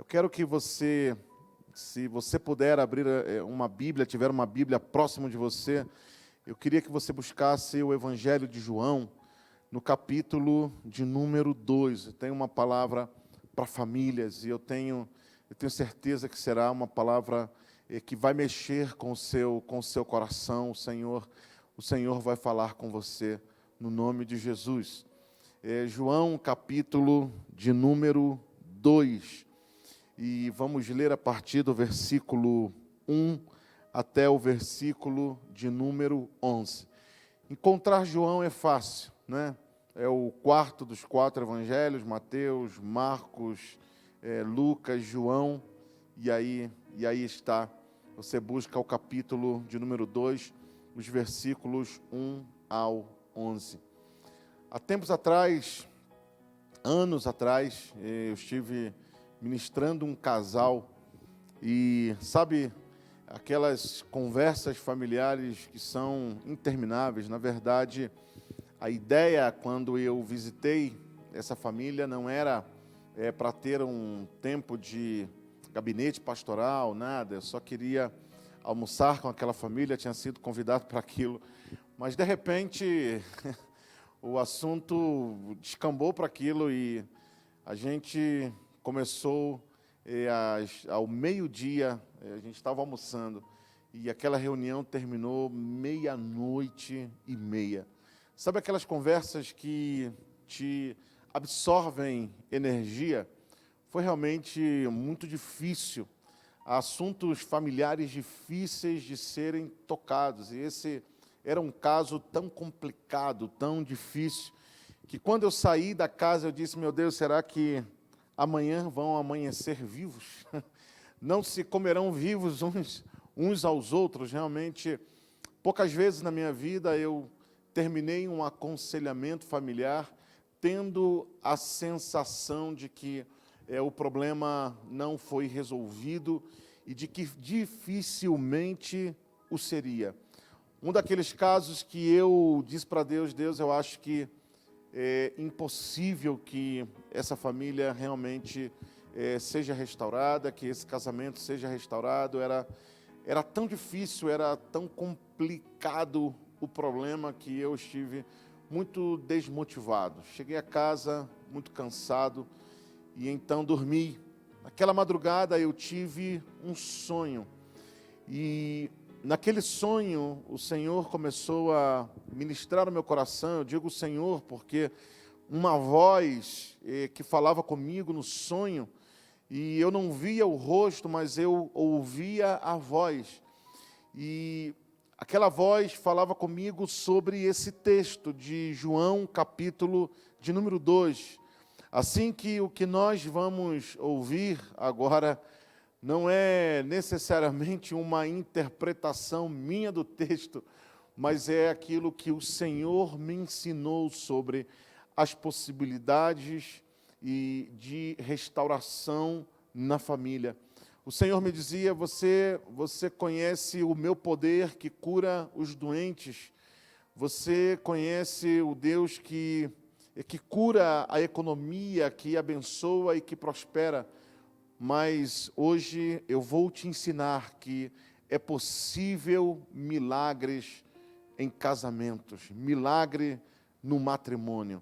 quero que você, se você puder abrir uma Bíblia, tiver uma Bíblia próximo de você, eu queria que você buscasse o Evangelho de João, no capítulo de número 2. Eu tenho uma palavra para famílias e eu tenho certeza que será uma palavra que vai mexer com o seu coração. O Senhor vai falar com você no nome de Jesus. João, capítulo de número 2. E vamos ler a partir do versículo 1 até o versículo de número 11. Encontrar João é fácil, né? É o quarto dos 4 evangelhos: Mateus, Marcos, Lucas, João, e aí está. Você busca o capítulo de número 2, os versículos 1 ao 11. Há tempos atrás, anos atrás, eu estive ministrando um casal e, sabe, aquelas conversas familiares que são intermináveis. Na verdade, a ideia, quando eu visitei essa família, não era para ter um tempo de gabinete pastoral, nada. Eu só queria almoçar com aquela família, tinha sido convidado para aquilo. Mas, de repente, o assunto descambou para aquilo e a gente começou ao meio-dia, a gente estava almoçando, e aquela reunião terminou 00:30. Sabe aquelas conversas que te absorvem energia? Foi realmente muito difícil. Assuntos familiares difíceis de serem tocados. E esse era um caso tão complicado, tão difícil, que quando eu saí da casa eu disse: meu Deus, será que amanhã vão amanhecer vivos? Não se comerão vivos uns aos outros? Realmente, poucas vezes na minha vida eu terminei um aconselhamento familiar tendo a sensação de que o problema não foi resolvido e de que dificilmente o seria. Um daqueles casos que eu disse para Deus: Deus, eu acho que é impossível que essa família realmente seja restaurada, que esse casamento seja restaurado. Era tão difícil, era tão complicado o problema que eu estive muito desmotivado. Cheguei a casa muito cansado e então dormi. Naquela madrugada eu tive um sonho e naquele sonho o Senhor começou a ministrar no meu coração. Eu digo Senhor porque uma voz que falava comigo no sonho, e eu não via o rosto, mas eu ouvia a voz. E aquela voz falava comigo sobre esse texto de João, capítulo de número 2. Assim que o que nós vamos ouvir agora não é necessariamente uma interpretação minha do texto, mas é aquilo que o Senhor me ensinou sobre as possibilidades e de restauração na família. O Senhor me dizia: você conhece o meu poder que cura os doentes, você conhece o Deus que cura a economia, que abençoa e que prospera, mas hoje eu vou te ensinar que é possível milagres em casamentos, milagre no matrimônio.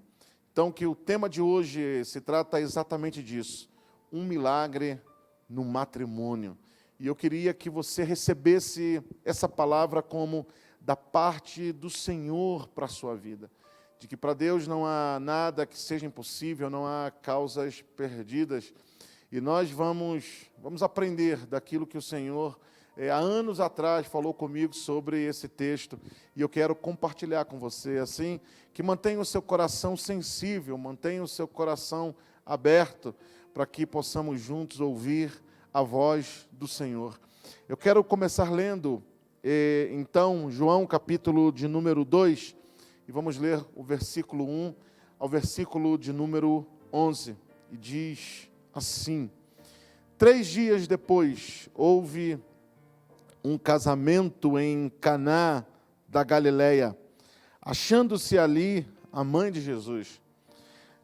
Então, que o tema de hoje se trata exatamente disso, um milagre no matrimônio. E eu queria que você recebesse essa palavra como da parte do Senhor para a sua vida, de que para Deus não há nada que seja impossível, não há causas perdidas. E nós vamos aprender daquilo que o Senhor, há anos atrás, falou comigo sobre esse texto. E eu quero compartilhar com você, assim, que mantenha o seu coração sensível, mantenha o seu coração aberto, para que possamos juntos ouvir a voz do Senhor. Eu quero começar lendo, então, João, capítulo de número 2, e vamos ler o versículo 1 ao versículo de número 11. E diz assim: 3 dias depois, houve um casamento em Caná da Galileia, achando-se ali a mãe de Jesus.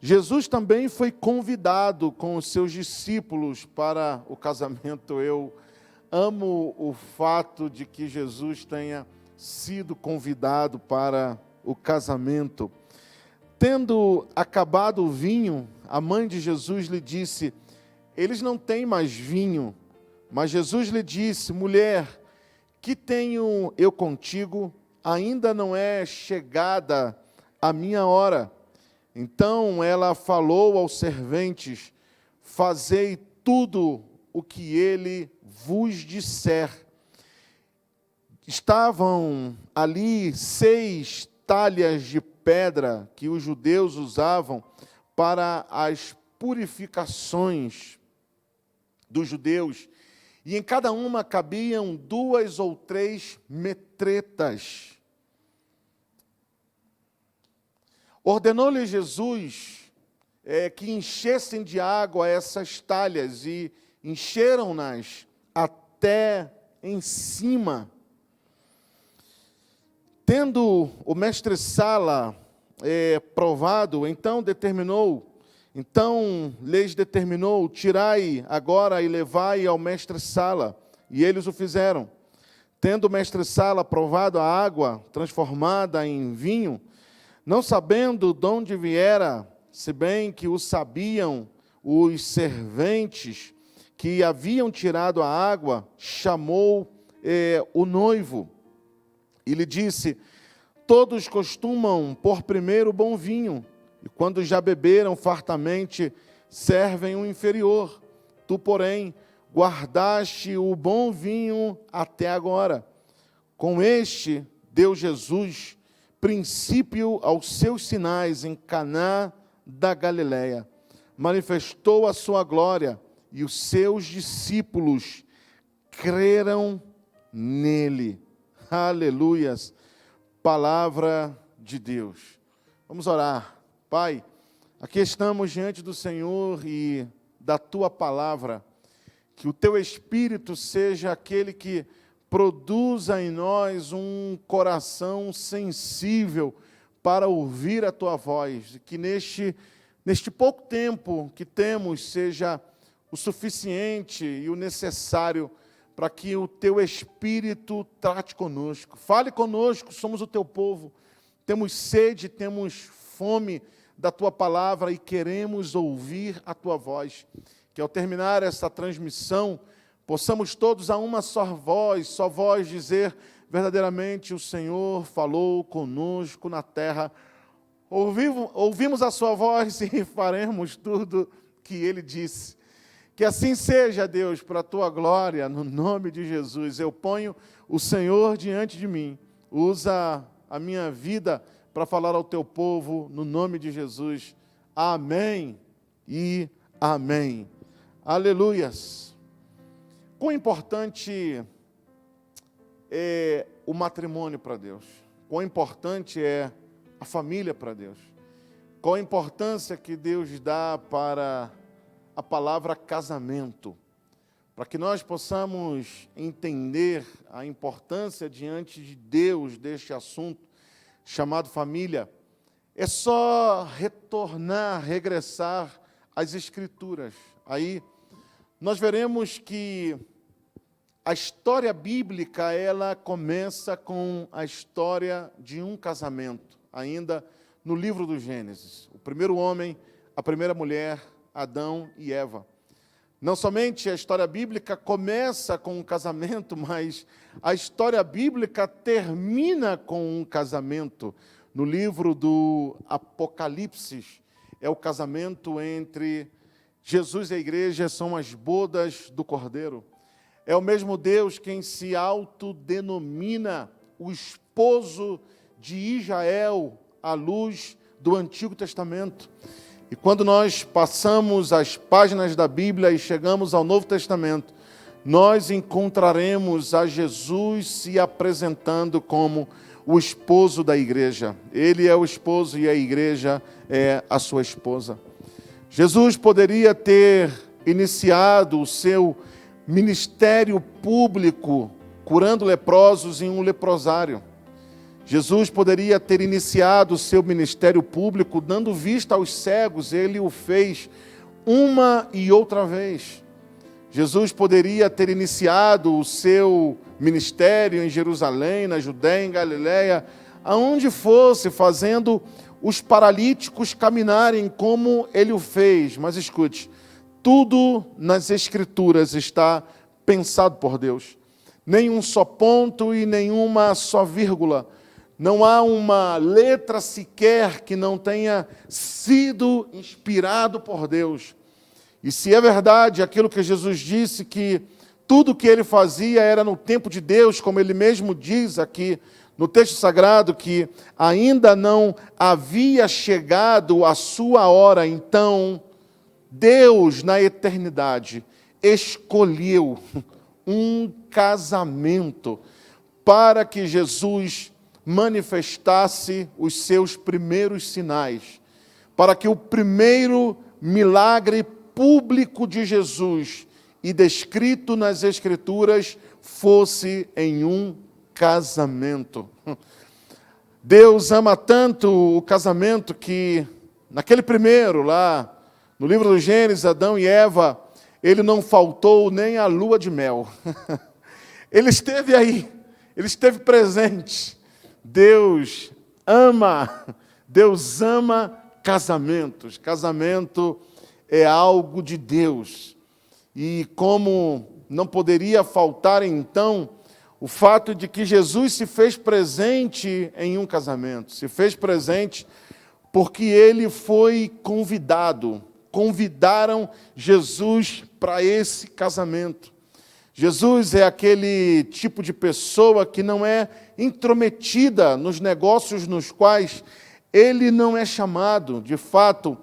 Jesus também foi convidado com os seus discípulos para o casamento. Eu amo o fato de que Jesus tenha sido convidado para o casamento. Tendo acabado o vinho, a mãe de Jesus lhe disse: eles não têm mais vinho. Mas Jesus lhe disse: mulher, que tenho eu contigo? Ainda não é chegada a minha hora. Então ela falou aos serventes: fazei tudo o que ele vos disser. Estavam ali 6 talhas de pedra que os judeus usavam para as purificações dos judeus, e em cada uma cabiam 2 ou 3 metretas. Ordenou-lhe Jesus que enchessem de água essas talhas, e encheram-nas até em cima. Tendo o mestre-sala provado, então lhes determinou: tirai agora e levai ao mestre-sala. E eles o fizeram. Tendo o mestre-sala provado a água transformada em vinho, não sabendo de onde viera, se bem que o sabiam os serventes que haviam tirado a água, chamou o noivo e lhe disse: todos costumam pôr primeiro o bom vinho, e quando já beberam fartamente, servem o inferior. Tu, porém, guardaste o bom vinho até agora. Com este deu Jesus princípio aos seus sinais em Caná da Galileia. Manifestou a sua glória, e os seus discípulos creram nele. Aleluias. Palavra de Deus. Vamos orar. Pai, aqui estamos diante do Senhor e da Tua palavra. Que o Teu Espírito seja aquele que produza em nós um coração sensível para ouvir a Tua voz. Que neste pouco tempo que temos seja o suficiente e o necessário para que o Teu Espírito trate conosco. Fale conosco, somos o Teu povo. Temos sede, temos fome da Tua palavra e queremos ouvir a Tua voz. Que ao terminar esta transmissão, possamos todos a uma só voz dizer: verdadeiramente o Senhor falou conosco na terra. Ouvimos a sua voz e faremos tudo que Ele disse. Que assim seja, Deus, para a Tua glória, no nome de Jesus. Eu ponho o Senhor diante de mim. Usa a minha vida para falar ao Teu povo, no nome de Jesus. Amém e amém. Aleluias. Quão importante é o matrimônio para Deus. Quão importante é a família para Deus. Qual a importância que Deus dá para a palavra casamento, para que nós possamos entender a importância diante de Deus deste assunto chamado família. É só regressar às Escrituras. Aí nós veremos que a história bíblica, ela começa com a história de um casamento, ainda no livro do Gênesis. O primeiro homem, a primeira mulher, Adão e Eva. Não somente a história bíblica começa com um casamento, mas a história bíblica termina com um casamento. No livro do Apocalipse, é o casamento entre Jesus e a igreja, são as bodas do Cordeiro. É o mesmo Deus quem se autodenomina o esposo de Israel, à luz do Antigo Testamento. E quando nós passamos as páginas da Bíblia e chegamos ao Novo Testamento, nós encontraremos a Jesus se apresentando como o esposo da igreja. Ele é o esposo e a igreja é a sua esposa. Jesus poderia ter iniciado o seu ministério público curando leprosos em um leprosário. Jesus poderia ter iniciado o seu ministério público dando vista aos cegos, ele o fez uma e outra vez. Jesus poderia ter iniciado o seu ministério em Jerusalém, na Judéia, em Galiléia, aonde fosse, fazendo os paralíticos caminharem como ele o fez. Mas escute, tudo nas Escrituras está pensado por Deus. Nem um só ponto e nenhuma só vírgula. Não há uma letra sequer que não tenha sido inspirado por Deus. E se é verdade aquilo que Jesus disse, que tudo o que ele fazia era no tempo de Deus, como ele mesmo diz aqui no texto sagrado, que ainda não havia chegado a sua hora, então Deus, na eternidade, escolheu um casamento para que Jesus manifestasse os seus primeiros sinais, para que o primeiro milagre público de Jesus e descrito nas Escrituras fosse em um casamento. Deus ama tanto o casamento que, naquele primeiro lá, no livro do Gênesis, Adão e Eva, ele não faltou nem a lua de mel. Ele esteve aí, ele esteve presente. Deus ama casamentos. Casamento é algo de Deus. E como não poderia faltar, então, o fato de que Jesus se fez presente em um casamento. Se fez presente porque ele foi convidado. Convidaram Jesus para esse casamento. Jesus é aquele tipo de pessoa que não é intrometida nos negócios nos quais ele não é chamado. De fato,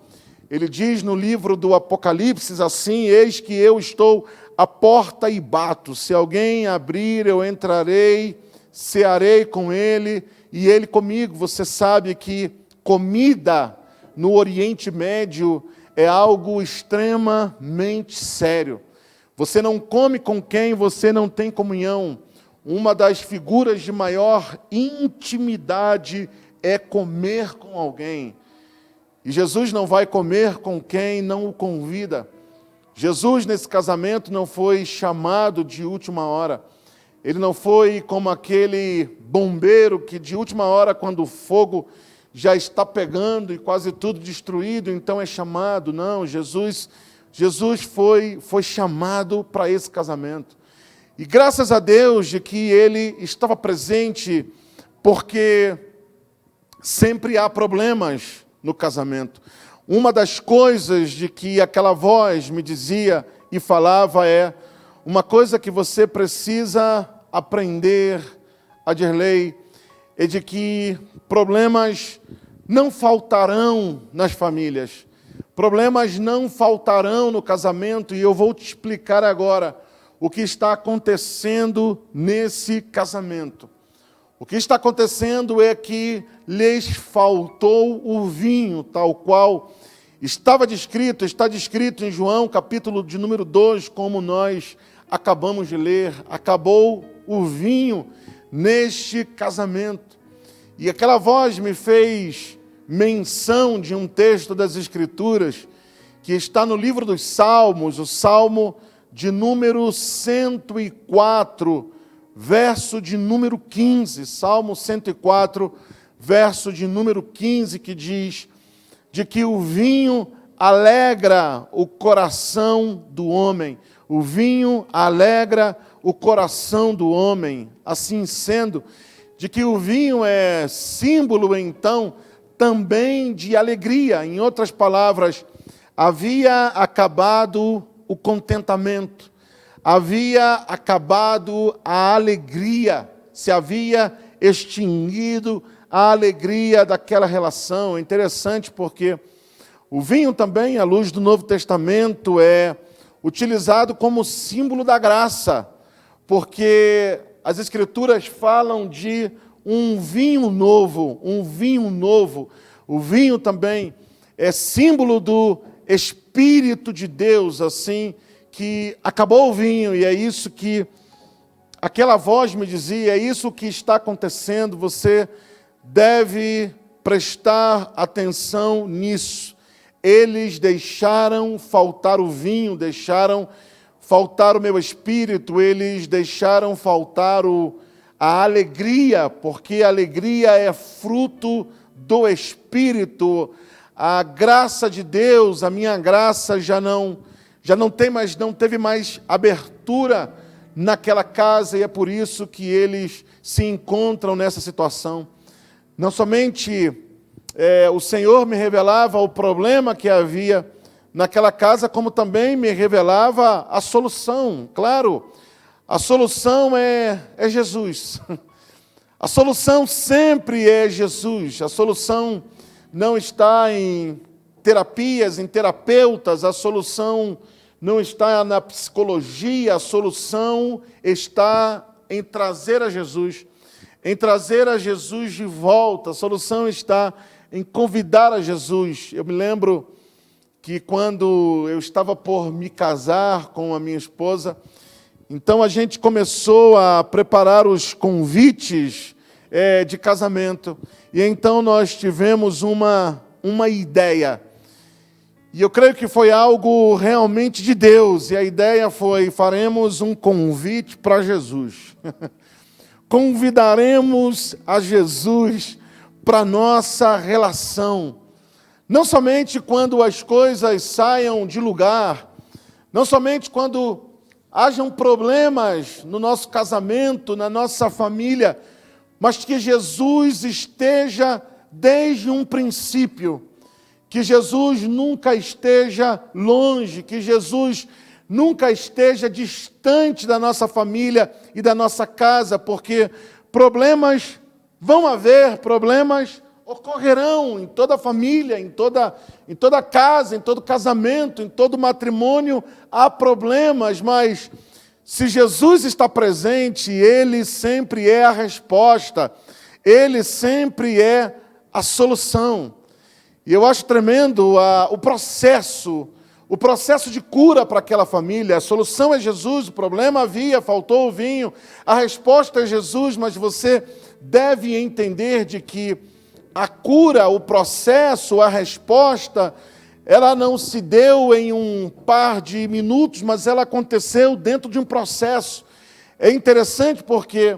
ele diz no livro do Apocalipse assim: eis que eu estou à porta e bato. Se alguém abrir, eu entrarei, cearei com ele e ele comigo. Você sabe que comida no Oriente Médio é algo extremamente sério. Você não come com quem você não tem comunhão. Uma das figuras de maior intimidade é comer com alguém. E Jesus não vai comer com quem não o convida. Jesus, nesse casamento, não foi chamado de última hora. Ele não foi como aquele bombeiro que de última hora, quando o fogo já está pegando e quase tudo destruído, então é chamado. Não, Jesus foi chamado para esse casamento. E graças a Deus de que ele estava presente, porque sempre há problemas no casamento. Uma das coisas de que aquela voz me dizia e falava é uma coisa que você precisa aprender, Adirley, é de que problemas não faltarão nas famílias. Problemas não faltarão no casamento, e eu vou te explicar agora o que está acontecendo nesse casamento. O que está acontecendo é que lhes faltou o vinho, tal qual está descrito em João, capítulo de número 2, como nós acabamos de ler. Acabou o vinho neste casamento. E aquela voz me fez menção de um texto das Escrituras que está no livro dos Salmos, o Salmo de número 104, verso de número 15. Salmo 104, verso de número 15, que diz de que o vinho alegra o coração do homem. O vinho alegra o coração do homem. Assim sendo, de que o vinho é símbolo, então, também de alegria. Em outras palavras, havia acabado o contentamento, havia acabado a alegria, se havia extinguido a alegria daquela relação. É interessante porque o vinho também, à luz do Novo Testamento, é utilizado como símbolo da graça, porque as Escrituras falam de um vinho novo, um vinho novo. O vinho também é símbolo do Espírito de Deus, assim, que acabou o vinho, e é isso que aquela voz me dizia, é isso que está acontecendo. Você deve prestar atenção nisso. Eles deixaram faltar o vinho, deixaram faltar o meu espírito, eles deixaram faltar a alegria, porque a alegria é fruto do Espírito. A graça de Deus, a minha graça já não teve mais abertura naquela casa, e é por isso que eles se encontram nessa situação. Não somente o Senhor me revelava o problema que havia naquela casa, como também me revelava a solução. Claro, a solução é Jesus. A solução sempre é Jesus. A solução não está em terapias, em terapeutas, a solução não está na psicologia, a solução está em trazer a Jesus de volta. A solução está em convidar a Jesus. Eu me lembro que quando eu estava por me casar com a minha esposa, então a gente começou a preparar os convites de casamento. E então nós tivemos uma ideia. E eu creio que foi algo realmente de Deus. E a ideia foi: faremos um convite para Jesus. Convidaremos a Jesus para a nossa relação. Não somente quando as coisas saiam de lugar, não somente quando hajam problemas no nosso casamento, na nossa família, mas que Jesus esteja desde um princípio, que Jesus nunca esteja longe, que Jesus nunca esteja distante da nossa família e da nossa casa, porque problemas vão haver, problemas ocorrerão em toda família, em toda casa, em todo casamento, em todo matrimônio, há problemas, mas se Jesus está presente, Ele sempre é a resposta, Ele sempre é a solução. E eu acho tremendo o processo de cura para aquela família. A solução é Jesus, o problema havia, faltou o vinho, a resposta é Jesus, mas você deve entender de que a cura, o processo, a resposta, ela não se deu em um par de minutos, mas ela aconteceu dentro de um processo. É interessante porque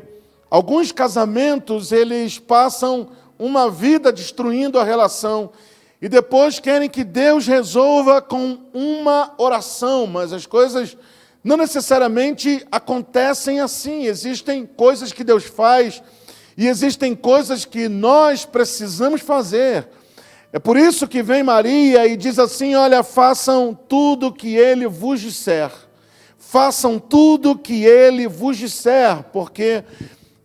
alguns casamentos, eles passam uma vida destruindo a relação e depois querem que Deus resolva com uma oração, mas as coisas não necessariamente acontecem assim. Existem coisas que Deus faz e existem coisas que nós precisamos fazer. É por isso que vem Maria e diz assim: olha, façam tudo o que Ele vos disser. Façam tudo o que Ele vos disser, porque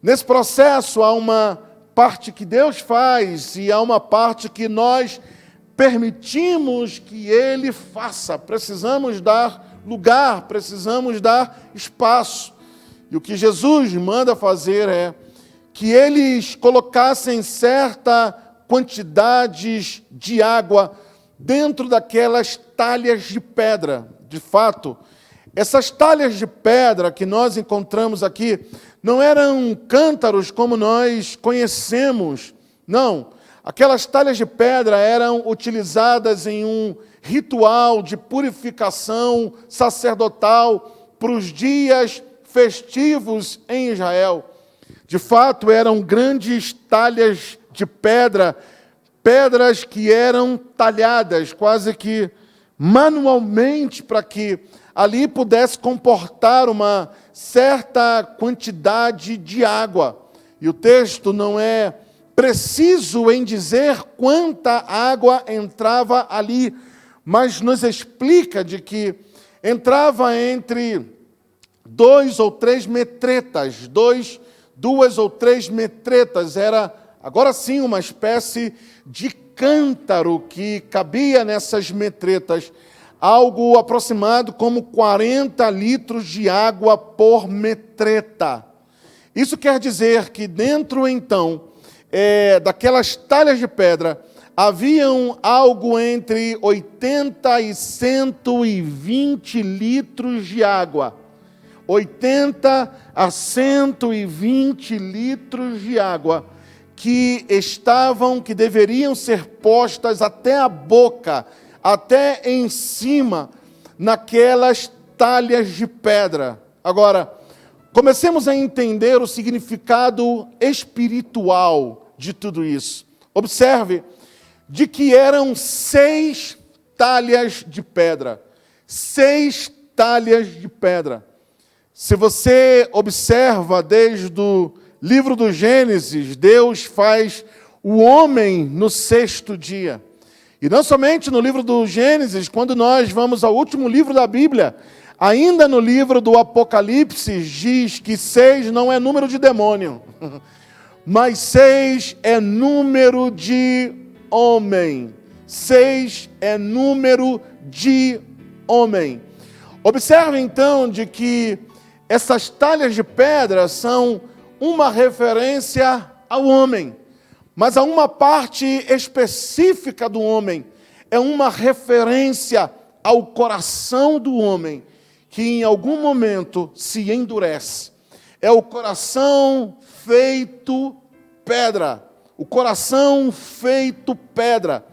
nesse processo há uma parte que Deus faz e há uma parte que nós permitimos que Ele faça. Precisamos dar lugar, precisamos dar espaço. E o que Jesus manda fazer é que eles colocassem certa quantidades de água dentro daquelas talhas de pedra. De fato, essas talhas de pedra que nós encontramos aqui não eram cântaros como nós conhecemos, não. Aquelas talhas de pedra eram utilizadas em um ritual de purificação sacerdotal para os dias festivos em Israel. De fato, eram grandes talhas de pedra, pedras que eram talhadas quase que manualmente para que ali pudesse comportar uma certa quantidade de água. E o texto não é preciso em dizer quanta água entrava ali, mas nos explica de que entrava entre 2 ou 3 metretas, 2 ou 3 metretas, era agora sim uma espécie de cântaro que cabia nessas metretas, algo aproximado como 40 litros de água por metreta. Isso quer dizer que dentro então daquelas talhas de pedra haviam algo entre 80 e 120 litros de água. 80 a 120 litros de água que deveriam ser postas até a boca, até em cima, naquelas talhas de pedra. Agora, comecemos a entender o significado espiritual de tudo isso. Observe de que eram 6 talhas de pedra. 6 talhas de pedra. Se você observa desde o livro do Gênesis, Deus faz o homem no 6º dia. E não somente no livro do Gênesis, quando nós vamos ao último livro da Bíblia, ainda no livro do Apocalipse, diz que 6 não é número de demônio, mas 6 é número de homem. 6 é número de homem. Observe então de que essas talhas de pedra são uma referência ao homem, mas a uma parte específica do homem. É uma referência ao coração do homem, que em algum momento se endurece. É o coração feito pedra. O coração feito pedra.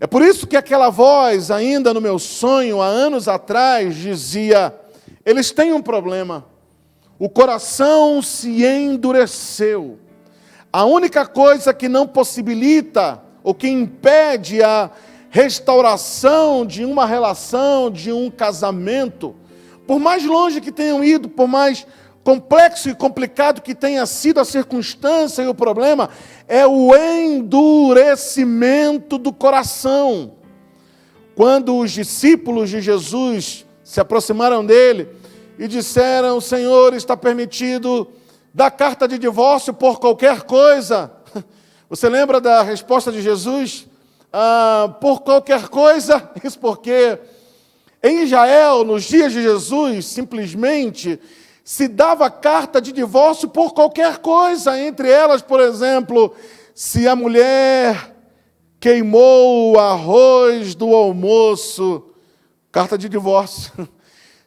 É por isso que aquela voz, ainda no meu sonho, há anos atrás, dizia: eles têm um problema. O coração se endureceu. A única coisa que não possibilita, ou que impede a restauração de uma relação, de um casamento, por mais longe que tenham ido, por mais complexo e complicado que tenha sido a circunstância e o problema, é o endurecimento do coração. Quando os discípulos de Jesus se aproximaram dele e disseram: Senhor, está permitido dar carta de divórcio por qualquer coisa? Você lembra da resposta de Jesus? Por qualquer coisa? Isso porque em Israel, nos dias de Jesus, simplesmente se dava carta de divórcio por qualquer coisa. Entre elas, por exemplo, se a mulher queimou o arroz do almoço, carta de divórcio.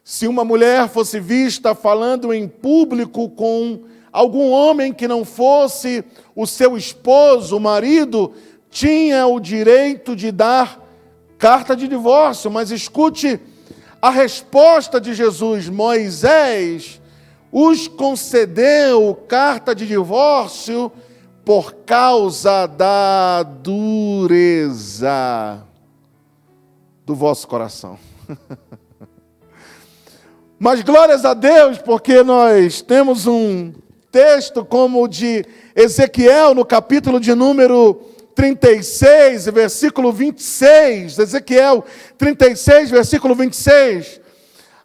Se uma mulher fosse vista falando em público com algum homem que não fosse o seu esposo, o marido, tinha o direito de dar carta de divórcio. Mas escute a resposta de Jesus: Moisés os concedeu carta de divórcio por causa da dureza do vosso coração. Mas glórias a Deus, porque nós temos um texto como o de Ezequiel, no capítulo de número 36, versículo 26. Ezequiel 36, versículo 26.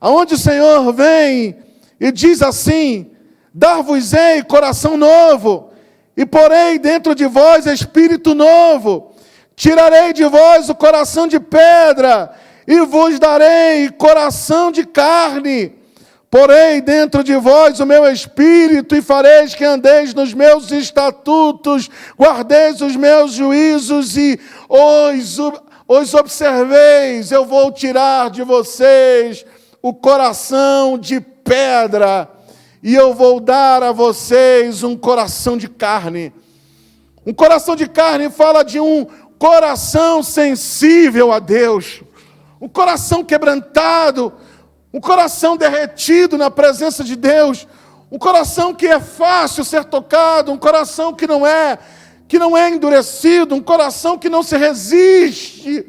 Aonde o Senhor vem e diz assim: dar-vos-ei coração novo, e porei dentro de vós espírito novo. Tirarei de vós o coração de pedra, e vos darei coração de carne. Porei dentro de vós o meu espírito, e fareis que andeis nos meus estatutos, guardeis os meus juízos e os observeis. Eu vou tirar de vocês o coração de pedra, e eu vou dar a vocês um coração de carne. Um coração de carne fala de um coração sensível a Deus, um coração quebrantado, um coração derretido na presença de Deus, um coração que é fácil ser tocado, um coração que não é endurecido, um coração que não se resiste,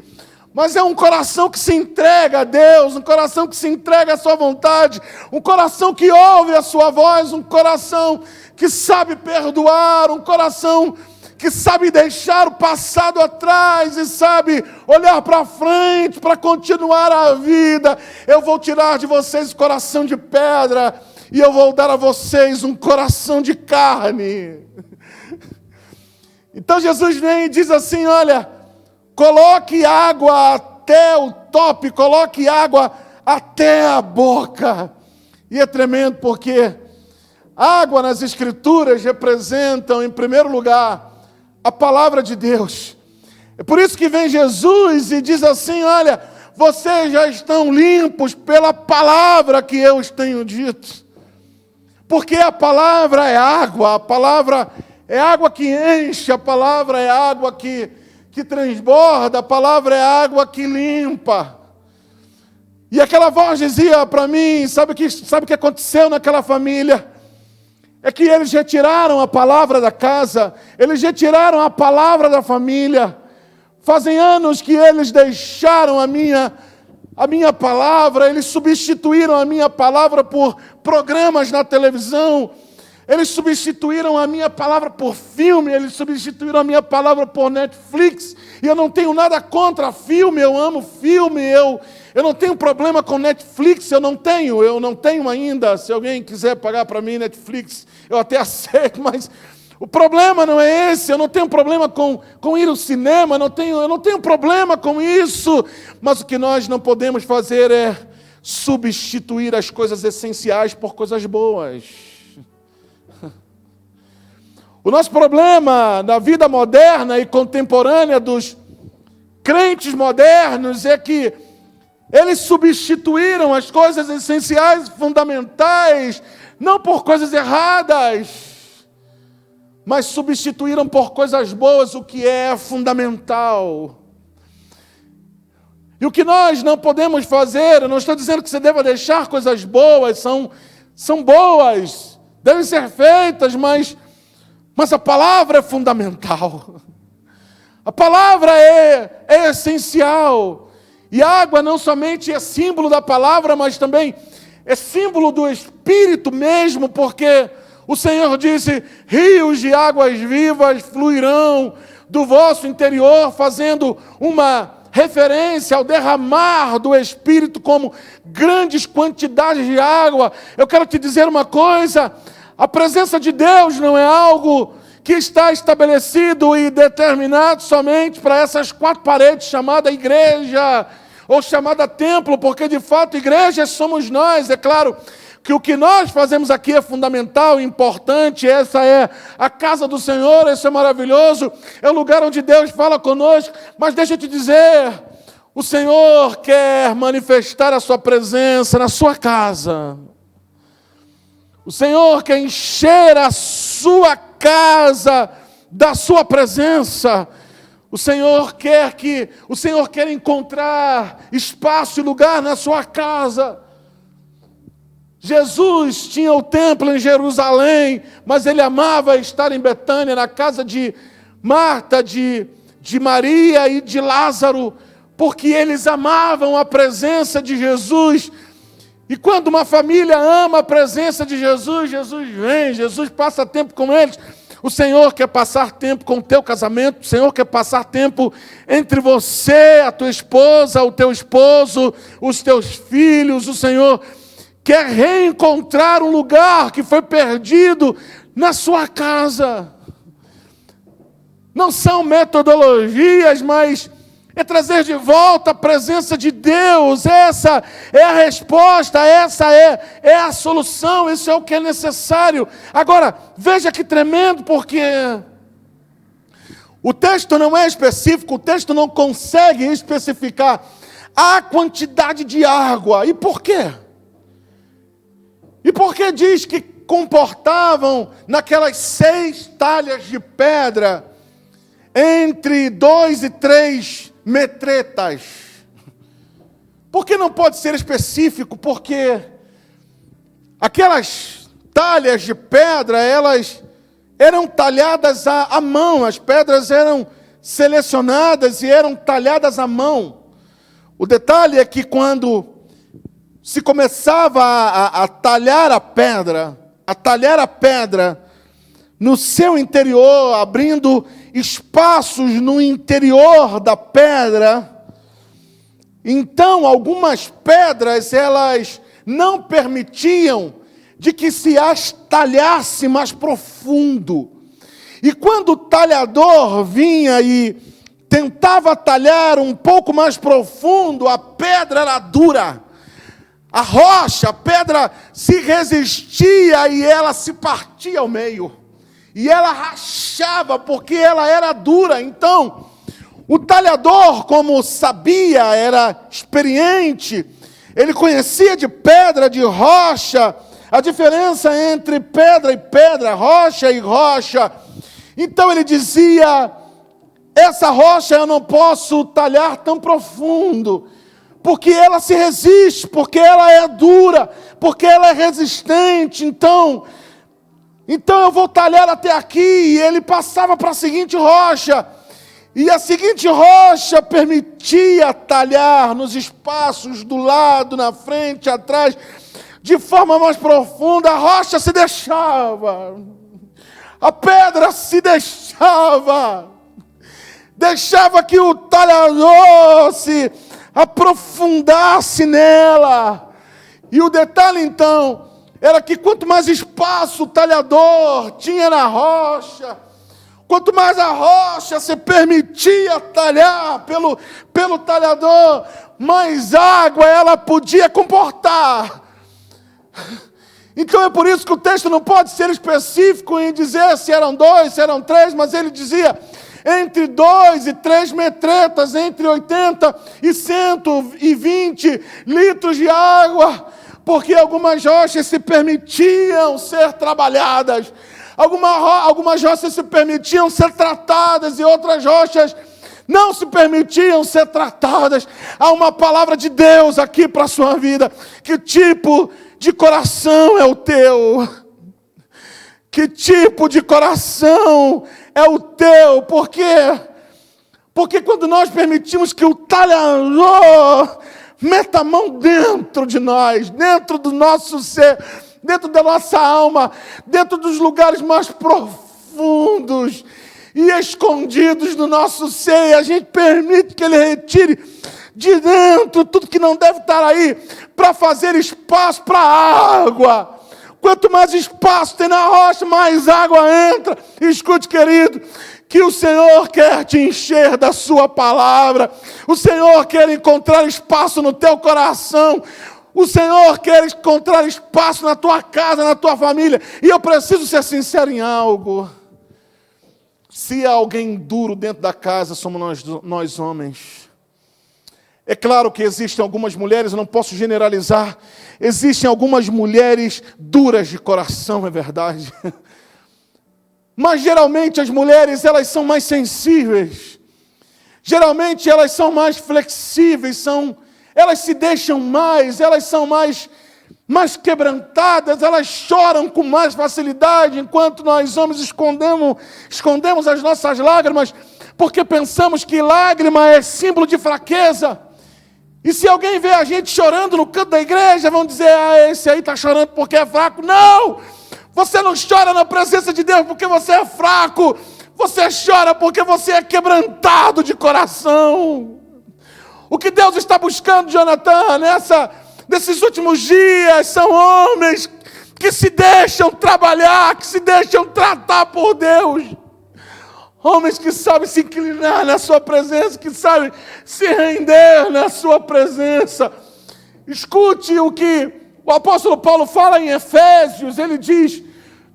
mas é um coração que se entrega a Deus, um coração que se entrega à sua vontade, um coração que ouve a sua voz, um coração que sabe perdoar, um coração que sabe deixar o passado atrás e sabe olhar para frente para continuar a vida. Eu vou tirar de vocês o coração de pedra e eu vou dar a vocês um coração de carne. Então Jesus vem e diz assim: olha, coloque água até o top, coloque água até a boca. E é tremendo porque água nas Escrituras representam, em primeiro lugar, a palavra de Deus. É por isso que vem Jesus e diz assim: olha, vocês já estão limpos pela palavra que eu os tenho dito. Porque a palavra é água, a palavra é água que enche, a palavra é água que transborda, a palavra é água que limpa. E aquela voz dizia para mim, sabe o que aconteceu naquela família? É que eles retiraram a palavra da casa, eles retiraram a palavra da família. Fazem anos que eles deixaram a minha palavra, eles substituíram a minha palavra por programas na televisão, eles substituíram a minha palavra por filme, eles substituíram a minha palavra por Netflix, e eu não tenho nada contra filme, eu amo filme, eu não tenho problema com Netflix, eu não tenho ainda. Se alguém quiser pagar para mim Netflix, eu até aceito, mas o problema não é esse. Eu não tenho problema com ir ao cinema, eu não tenho problema com isso, mas o que nós não podemos fazer é substituir as coisas essenciais por coisas boas. O nosso problema na vida moderna e contemporânea dos crentes modernos é que eles substituíram as coisas essenciais, fundamentais, não por coisas erradas, mas substituíram por coisas boas o que é fundamental. E o que nós não podemos fazer, eu não estou dizendo que você deva deixar coisas boas, são boas, devem ser feitas, mas a palavra é fundamental. A palavra é essencial. E a água não somente é símbolo da palavra, mas também é símbolo do Espírito mesmo, porque o Senhor disse: rios de águas vivas fluirão do vosso interior, fazendo uma referência ao derramar do Espírito como grandes quantidades de água. Eu quero te dizer uma coisa: a presença de Deus não é algo que está estabelecido e determinado somente para essas quatro paredes, chamada igreja ou chamada templo, porque de fato igreja somos nós. É claro que o que nós fazemos aqui é fundamental, importante, essa é a casa do Senhor, isso é maravilhoso, é o lugar onde Deus fala conosco, mas deixa eu te dizer, o Senhor quer manifestar a sua presença na sua casa. O Senhor quer encher a sua casa da sua presença. O Senhor quer encontrar espaço e lugar na sua casa. Jesus tinha o templo em Jerusalém, mas ele amava estar em Betânia, na casa de Marta, de Maria e de Lázaro, porque eles amavam a presença de Jesus. E quando uma família ama a presença de Jesus, Jesus vem, Jesus passa tempo com eles. O Senhor quer passar tempo com o teu casamento, o Senhor quer passar tempo entre você, a tua esposa, o teu esposo, os teus filhos. O Senhor quer reencontrar um lugar que foi perdido na sua casa. Não são metodologias, mas é trazer de volta a presença de Deus. Essa é a resposta, essa é a solução, isso é o que é necessário. Agora, veja que tremendo, porque o texto não é específico, o texto não consegue especificar a quantidade de água. E por quê? E por que diz que comportavam naquelas 6 talhas de pedra entre 2 e 3 metretas? Por que não pode ser específico? Porque aquelas talhas de pedra, elas eram talhadas à mão, as pedras eram selecionadas e eram talhadas à mão. O detalhe é que quando se começava a talhar a pedra no seu interior, abrindo espaços no interior da pedra, então algumas pedras, elas não permitiam de que se as talhasse mais profundo. E quando o talhador vinha e tentava talhar um pouco mais profundo, a pedra era dura. A rocha, a pedra se resistia e ela se partia ao meio. E ela rachava porque ela era dura. Então, o talhador, como sabia, era experiente, ele conhecia de pedra, de rocha, a diferença entre pedra e pedra, rocha e rocha. Então ele dizia: essa rocha eu não posso talhar tão profundo, porque ela se resiste, porque ela é dura, porque ela é resistente. Então eu vou talhar até aqui. E ele passava para a seguinte rocha, e a seguinte rocha permitia talhar nos espaços do lado, na frente, atrás, de forma mais profunda. A rocha se deixava, a pedra se deixava que o talhador se aprofundasse nela. E o detalhe então era que quanto mais espaço o talhador tinha na rocha, quanto mais a rocha se permitia talhar pelo talhador, mais água ela podia comportar. Então é por isso que o texto não pode ser específico em dizer se eram 2, se eram 3, mas ele dizia entre 2 e 3 metretas, entre 80 e 120 litros de água, porque algumas rochas se permitiam ser trabalhadas, algumas rochas se permitiam ser tratadas e outras rochas não se permitiam ser tratadas. Há uma palavra de Deus aqui para a sua vida. Que tipo de coração é o teu? Que tipo de coração é o teu? Por quê? Porque quando nós permitimos que o talhador meta a mão dentro de nós, dentro do nosso ser, dentro da nossa alma, dentro dos lugares mais profundos e escondidos do nosso ser, a gente permite que ele retire de dentro tudo que não deve estar aí, para fazer espaço para a água. Quanto mais espaço tem na rocha, mais água entra. Escute, querido, que o Senhor quer te encher da sua palavra. O Senhor quer encontrar espaço no teu coração. O Senhor quer encontrar espaço na tua casa, na tua família. E eu preciso ser sincero em algo. Se há alguém duro dentro da casa, somos nós homens. É claro que existem algumas mulheres, eu não posso generalizar. Existem algumas mulheres duras de coração, é verdade. Mas geralmente as mulheres, elas são mais sensíveis. Geralmente elas são mais flexíveis, elas se deixam mais, elas são mais quebrantadas, elas choram com mais facilidade, enquanto nós homens escondemos as nossas lágrimas, porque pensamos que lágrima é símbolo de fraqueza. E se alguém vê a gente chorando no canto da igreja, vão dizer: esse aí está chorando porque é fraco. Não! Você não chora na presença de Deus porque você é fraco. Você chora porque você é quebrantado de coração. O que Deus está buscando, Jonathan, nesses últimos dias, são homens que se deixam trabalhar, que se deixam tratar por Deus. Homens que sabem se inclinar na sua presença, que sabem se render na sua presença. Escute o que o apóstolo Paulo fala em Efésios. Ele diz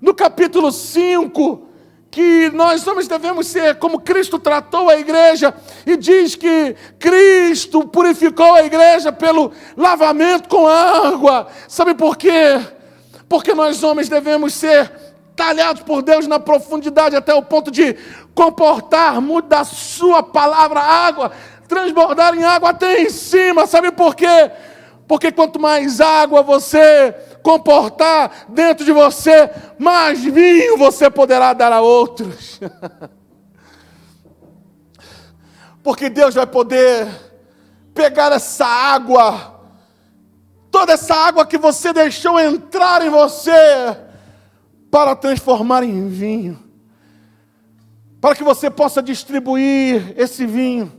no capítulo 5 que nós homens devemos ser como Cristo tratou a igreja. E diz que Cristo purificou a igreja pelo lavamento com água. Sabe por quê? Porque nós homens devemos ser talhados por Deus na profundidade, até o ponto de comportar muito da sua palavra, água, transbordar em água até em cima. Sabe por quê? Porque quanto mais água você comportar dentro de você, mais vinho você poderá dar a outros. Porque Deus vai poder pegar essa água, toda essa água que você deixou entrar em você, para transformar em vinho, para que você possa distribuir esse vinho.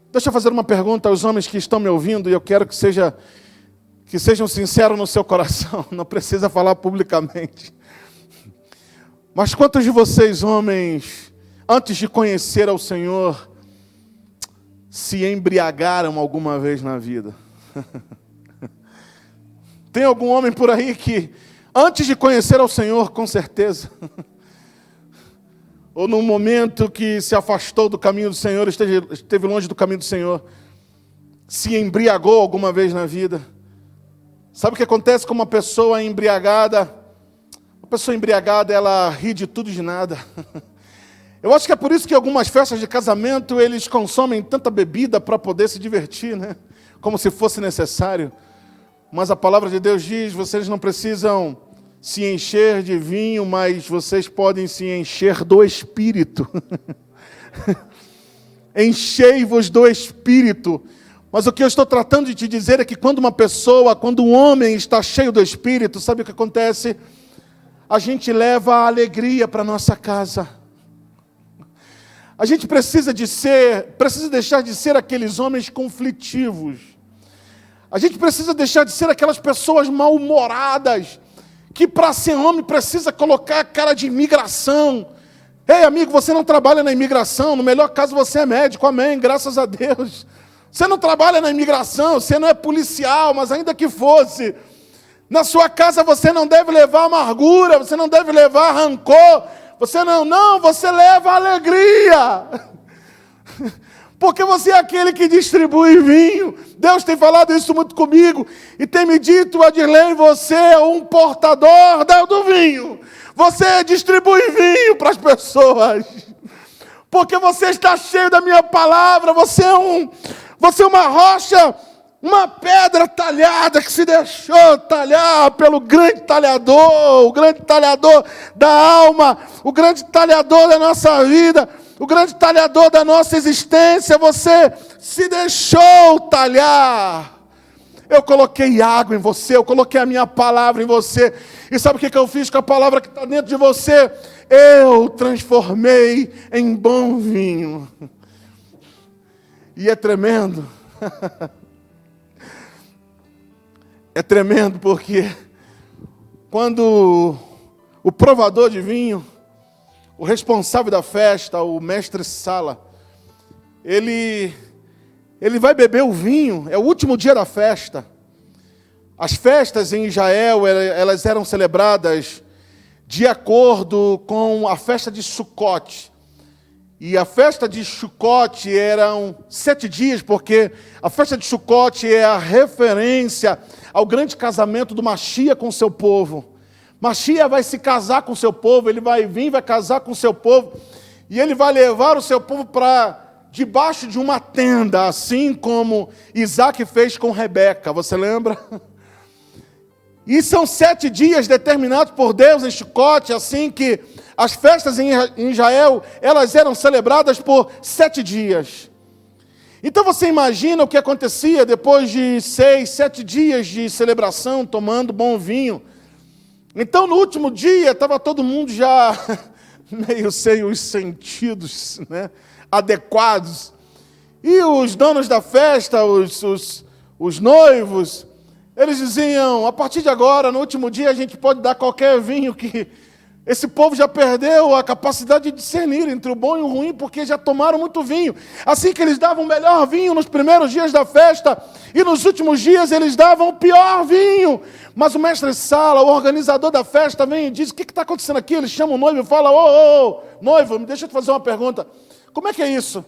Deixa eu fazer uma pergunta aos homens que estão me ouvindo, e eu quero que sejam sinceros no seu coração, não precisa falar publicamente. Mas quantos de vocês, homens, antes de conhecer ao Senhor, se embriagaram alguma vez na vida? Tem algum homem por aí que, antes de conhecer ao Senhor, com certeza, ou num momento que se afastou do caminho do Senhor, esteve longe do caminho do Senhor, se embriagou alguma vez na vida? Sabe o que acontece com uma pessoa embriagada? Uma pessoa embriagada, ela ri de tudo e de nada. Eu acho que é por isso que algumas festas de casamento eles consomem tanta bebida para poder se divertir, né? Como se fosse necessário. Mas a palavra de Deus diz, vocês não precisam se encher de vinho, mas vocês podem se encher do Espírito. Enchei-vos do Espírito. Mas o que eu estou tratando de te dizer é que quando um homem está cheio do Espírito, sabe o que acontece? A gente leva a alegria para a nossa casa. A gente precisa deixar de ser aqueles homens conflitivos. A gente precisa deixar de ser aquelas pessoas mal-humoradas, que para ser homem precisa colocar a cara de imigração. Ei, amigo, você não trabalha na imigração, no melhor caso você é médico, amém, graças a Deus. Você não trabalha na imigração, você não é policial, mas ainda que fosse, na sua casa você não deve levar amargura, você não deve levar rancor, você leva alegria. Porque você é aquele que distribui vinho. Deus tem falado isso muito comigo. E tem me dito, Adirley, você é um portador do vinho. Você distribui vinho para as pessoas. Porque você está cheio da minha palavra. Você é uma rocha, uma pedra talhada que se deixou talhar pelo grande talhador. O grande talhador da alma. O grande talhador da nossa vida. O grande talhador da nossa existência, você se deixou talhar. Eu coloquei água em você, eu coloquei a minha palavra em você. E sabe o que eu fiz com a palavra que está dentro de você? Eu transformei em bom vinho. E é tremendo. É tremendo porque quando o provador de vinho, o responsável da festa, o mestre-sala, ele vai beber o vinho, é o último dia da festa. As festas em Israel, elas eram celebradas de acordo com a festa de Sucote. E a festa de Sucote eram 7 dias, porque a festa de Sucote é a referência ao grande casamento do Machia com o seu povo. Machia vai se casar com o seu povo, ele vai vir, vai casar com o seu povo, e ele vai levar o seu povo para debaixo de uma tenda, assim como Isaac fez com Rebeca, você lembra? E são 7 dias determinados por Deus em Sucote, assim que as festas em Israel, elas eram celebradas por 7 dias. Então você imagina o que acontecia depois de 6, 7 dias de celebração, tomando bom vinho. Então, no último dia, estava todo mundo já meio sem os sentidos, né, adequados. E os donos da festa, os noivos, eles diziam, a partir de agora, no último dia, a gente pode dar qualquer vinho que... Esse povo já perdeu a capacidade de discernir entre o bom e o ruim, porque já tomaram muito vinho. Assim que eles davam o melhor vinho nos primeiros dias da festa, e nos últimos dias eles davam o pior vinho. Mas o mestre-sala, o organizador da festa, vem e diz, o que está acontecendo aqui? Ele chama o noivo e fala, ô, noivo, deixa eu te fazer uma pergunta. Como é que é isso?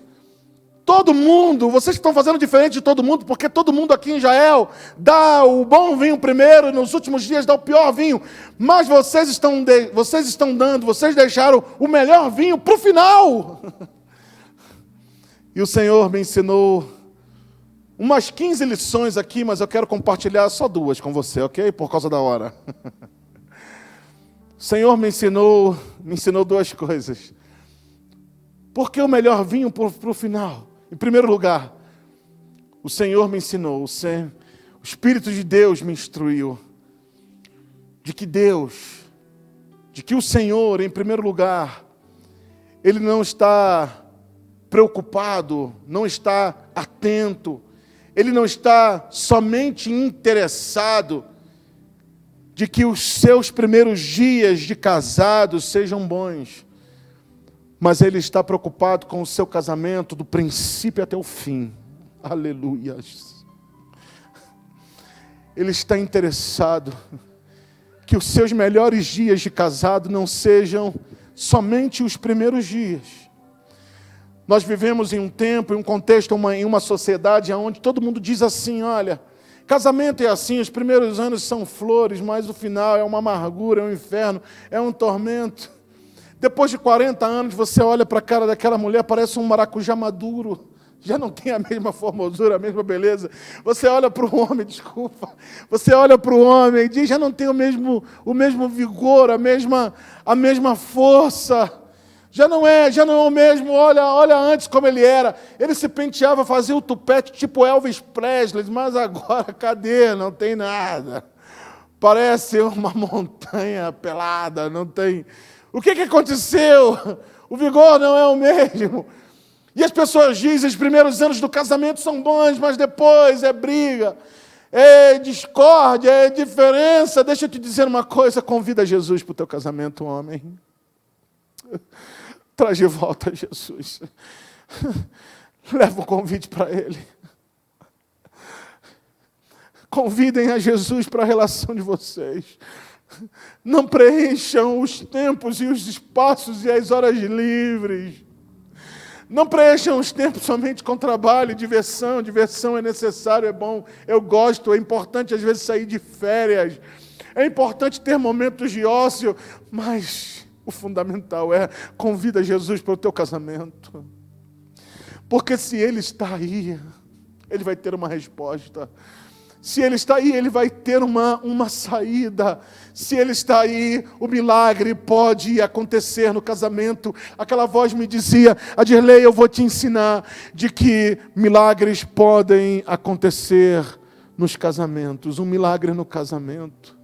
Todo mundo, vocês estão fazendo diferente de todo mundo, porque todo mundo aqui em Israel dá o bom vinho primeiro e nos últimos dias dá o pior vinho. Mas vocês deixaram o melhor vinho para o final. E o Senhor me ensinou umas 15 lições aqui, mas eu quero compartilhar só 2 com você, ok? Por causa da hora. O Senhor me ensinou 2 coisas. Por que o melhor vinho para o final? Em primeiro lugar, o Senhor me ensinou, o Espírito de Deus me instruiu, de que o Senhor, em primeiro lugar, Ele não está preocupado, não está atento, Ele não está somente interessado de que os seus primeiros dias de casado sejam bons, mas Ele está preocupado com o seu casamento do princípio até o fim. Aleluias. Ele está interessado que os seus melhores dias de casado não sejam somente os primeiros dias. Nós vivemos em um tempo, em um contexto, em uma sociedade onde todo mundo diz assim, olha, casamento é assim, os primeiros anos são flores, mas o final é uma amargura, é um inferno, é um tormento. Depois de 40 anos, você olha para a cara daquela mulher, parece um maracujá maduro. Já não tem a mesma formosura, a mesma beleza. Você olha para o homem, desculpa. Você olha para o homem e diz, já não tem o mesmo vigor, a mesma força. Já não é o mesmo. Olha antes como ele era. Ele se penteava, fazia o tupete tipo Elvis Presley, mas agora, cadê? Não tem nada. Parece uma montanha pelada, não tem... O que aconteceu? O vigor não é o mesmo. E as pessoas dizem, os primeiros anos do casamento são bons, mas depois é briga, é discórdia, é diferença. Deixa eu te dizer uma coisa, convida Jesus para o teu casamento, homem. Traz de volta Jesus. Leva um convite para ele. Convidem a Jesus para a relação de vocês. Não preencham os tempos e os espaços e as horas livres. Não preencham os tempos somente com trabalho e diversão. Diversão é necessário, é bom, eu gosto. É importante às vezes sair de férias. É importante ter momentos de ócio. Mas o fundamental é convida Jesus para o teu casamento. Porque se Ele está aí, Ele vai ter uma resposta. Se Ele está aí, Ele vai ter uma saída. Se Ele está aí, o milagre pode acontecer no casamento. Aquela voz me dizia, Adirley, eu vou te ensinar de que milagres podem acontecer nos casamentos. Um milagre no casamento.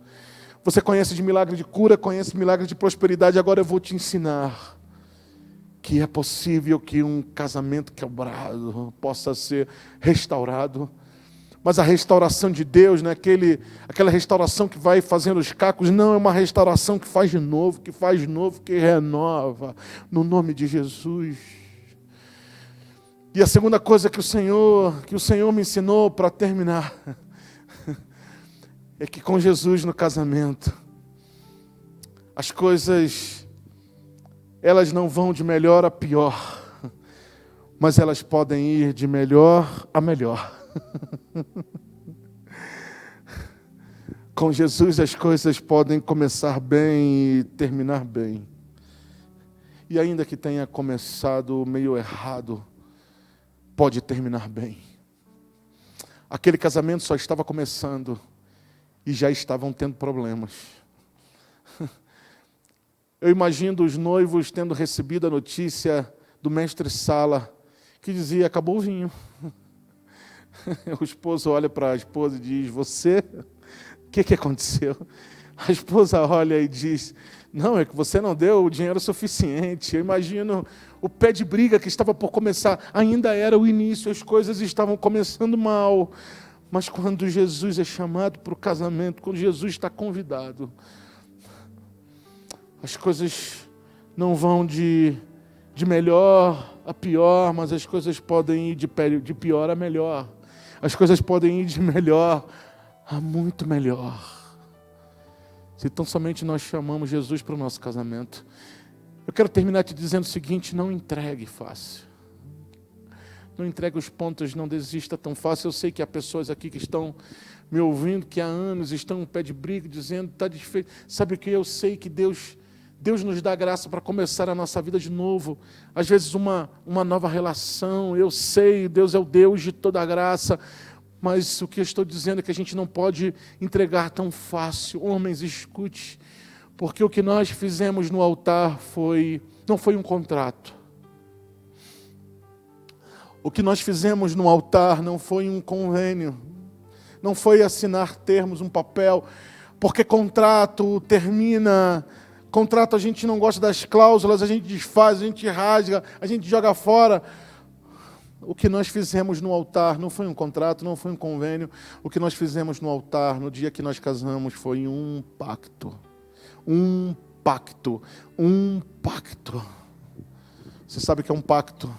Você conhece de milagre de cura, conhece milagre de prosperidade. Agora eu vou te ensinar que é possível que um casamento quebrado possa ser restaurado. Mas a restauração de Deus, não é aquela restauração que vai fazendo os cacos, não, é uma restauração que faz de novo, que renova, no nome de Jesus. E a segunda coisa que o Senhor me ensinou para terminar, é que com Jesus no casamento, as coisas, elas não vão de melhor a pior, mas elas podem ir de melhor a melhor. Com Jesus as coisas podem começar bem e terminar bem. E ainda que tenha começado meio errado, pode terminar bem. Aquele casamento só estava começando e já estavam tendo problemas. Eu imagino os noivos tendo recebido a notícia do mestre Sala, que dizia, acabou o vinho. O esposo olha para a esposa e diz, você, o que aconteceu? A esposa olha e diz, não, é que você não deu o dinheiro suficiente. Eu imagino o pé de briga que estava por começar, ainda era o início, as coisas estavam começando mal. Mas quando Jesus é chamado para o casamento, quando Jesus está convidado, as coisas não vão de melhor a pior, mas as coisas podem ir de pior a melhor. As coisas podem ir de melhor a muito melhor. Se tão somente nós chamamos Jesus para o nosso casamento. Eu quero terminar te dizendo o seguinte, não entregue fácil. Não entregue os pontos, não desista tão fácil. Eu sei que há pessoas aqui que estão me ouvindo, que há anos estão em pé de briga, dizendo, está desfeito. Sabe o que? Eu sei que Deus nos dá graça para começar a nossa vida de novo. Às vezes uma nova relação. Eu sei, Deus é o Deus de toda a graça. Mas o que eu estou dizendo é que a gente não pode entregar tão fácil. Homens, escute. Porque o que nós fizemos no altar não foi um contrato. O que nós fizemos no altar não foi um convênio. Não foi assinar termos, um papel. Porque contrato termina... Contrato a gente não gosta das cláusulas, a gente desfaz, a gente rasga, a gente joga fora. O que nós fizemos no altar não foi um contrato, não foi um convênio. O que nós fizemos no altar, no dia que nós casamos, foi um pacto. Um pacto. Um pacto. Você sabe o que é um pacto?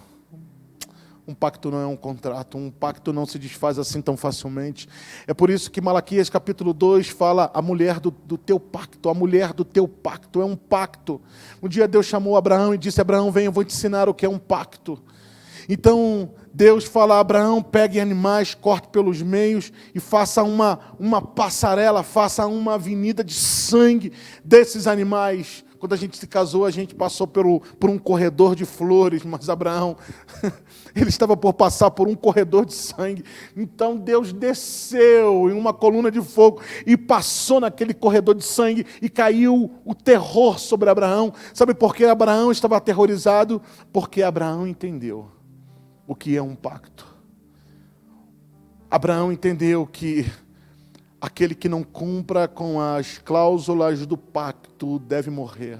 Um pacto não é um contrato, um pacto não se desfaz assim tão facilmente. É por isso que Malaquias capítulo 2 fala a mulher do teu pacto, a mulher do teu pacto, é um pacto. Um dia Deus chamou Abraão e disse, Abraão, vem, eu vou te ensinar o que é um pacto. Então Deus fala a Abraão, pegue animais, corte pelos meios e faça uma passarela, faça uma avenida de sangue desses animais. quando a gente se casou, a gente passou por um corredor de flores, mas Abraão, ele estava por passar por um corredor de sangue. Então Deus desceu em uma coluna de fogo e passou naquele corredor de sangue e caiu o terror sobre Abraão. Sabe por que Abraão estava aterrorizado? Porque Abraão entendeu o que é um pacto. Abraão entendeu que aquele que não cumpra com as cláusulas do pacto deve morrer.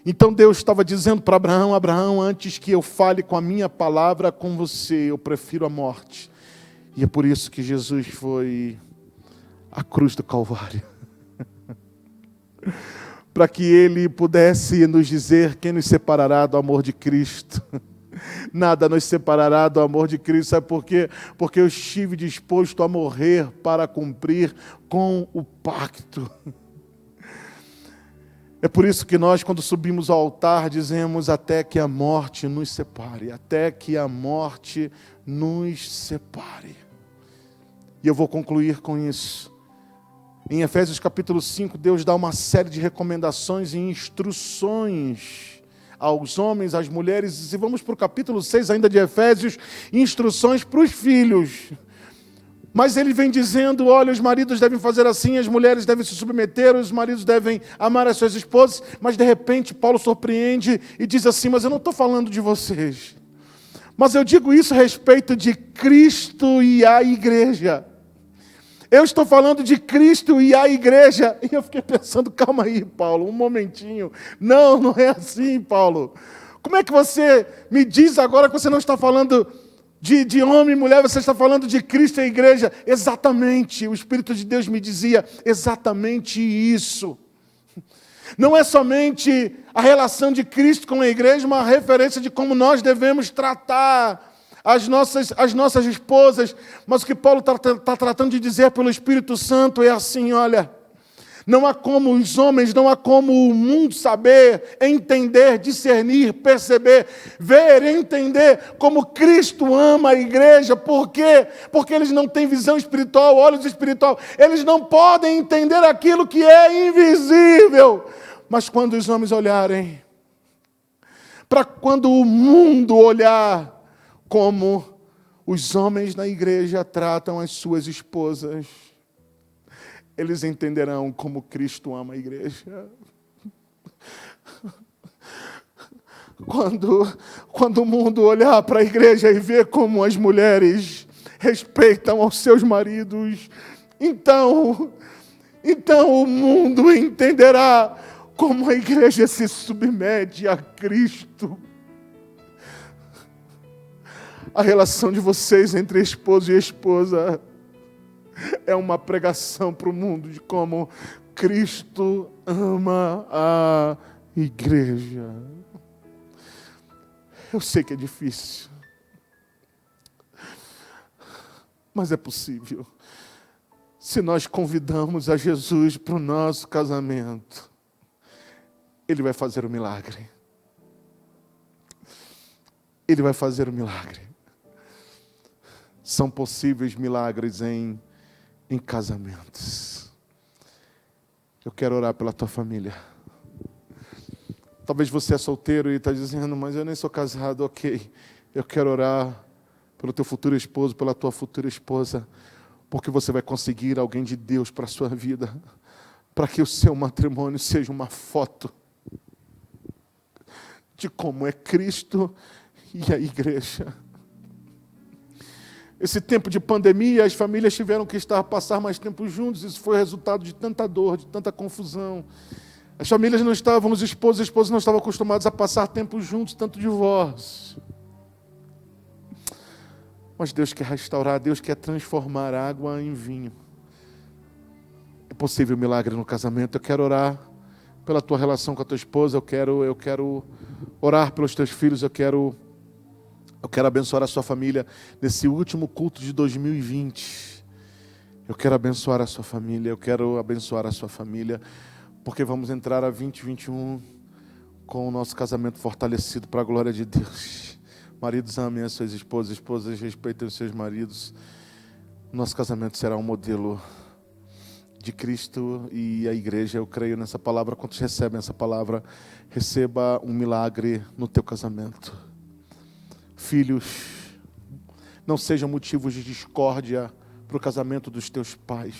Então Deus estava dizendo para Abraão: Abraão, antes que eu fale com a minha palavra com você, eu prefiro a morte. E é por isso que Jesus foi à cruz do Calvário. Para que Ele pudesse nos dizer: quem nos separará do amor de Cristo? Nada nos separará do amor de Cristo. Sabe por quê? Porque eu estive disposto a morrer para cumprir com o pacto. É por isso que nós, quando subimos ao altar, dizemos: até que a morte nos separe. Até que a morte nos separe. E eu vou concluir com isso. Em Efésios capítulo 5, Deus dá uma série de recomendações e instruções aos homens, às mulheres. E vamos para o capítulo 6 ainda de Efésios, instruções para os filhos. Mas ele vem dizendo: olha, os maridos devem fazer assim, as mulheres devem se submeter, os maridos devem amar as suas esposas. Mas de repente Paulo surpreende e diz assim: mas eu não estou falando de vocês. Mas eu digo isso a respeito de Cristo e a igreja. Eu estou falando de Cristo e a igreja. E eu fiquei pensando: calma aí, Paulo, um momentinho. Não é assim, Paulo. Como é que você me diz agora que você não está falando de homem e mulher, você está falando de Cristo e a igreja? Exatamente, o Espírito de Deus me dizia exatamente isso. Não é somente a relação de Cristo com a igreja, uma referência de como nós devemos tratar as nossas esposas, mas o que Paulo está tratando de dizer pelo Espírito Santo é assim: olha, não há como os homens, não há como o mundo saber, entender, discernir, perceber, ver, entender como Cristo ama a igreja. Por quê? Porque eles não têm visão espiritual, olhos espiritual, eles não podem entender aquilo que é invisível. Mas quando os homens olharem, quando o mundo olhar como os homens na igreja tratam as suas esposas, eles entenderão como Cristo ama a igreja. Quando o mundo olhar para a igreja e ver como as mulheres respeitam aos seus maridos, então o mundo entenderá como a igreja se submete a Cristo. A relação de vocês entre esposo e esposa é uma pregação para o mundo de como Cristo ama a igreja. Eu sei que é difícil, mas é possível. Se nós convidamos a Jesus para o nosso casamento, Ele vai fazer o milagre. Ele vai fazer o milagre. São possíveis milagres em casamentos. Eu quero orar pela tua família. Talvez você é solteiro e está dizendo: mas eu nem sou casado. Ok, eu quero orar pelo teu futuro esposo, pela tua futura esposa, porque você vai conseguir alguém de Deus para a sua vida, para que o seu matrimônio seja uma foto de como é Cristo e a igreja. Esse tempo de pandemia, as famílias tiveram que passar mais tempo juntos. Isso foi resultado de tanta dor, de tanta confusão. As famílias não estavam, os esposos e esposas não estavam acostumados a passar tempo juntos, tanto divórcio. Mas Deus quer restaurar, Deus quer transformar água em vinho. É possível milagre no casamento. Eu quero orar pela tua relação com a tua esposa, eu quero orar pelos teus filhos, eu quero abençoar a sua família nesse último culto de 2020. Eu quero abençoar a sua família, porque vamos entrar a 2021 com o nosso casamento fortalecido para a glória de Deus. Maridos, amem as suas esposas, esposas respeitem os seus maridos. Nosso casamento será um modelo de Cristo e a igreja, eu creio nessa palavra. Quantos recebem essa palavra? Receba um milagre no teu casamento. Filhos, não sejam motivos de discórdia para o casamento dos teus pais.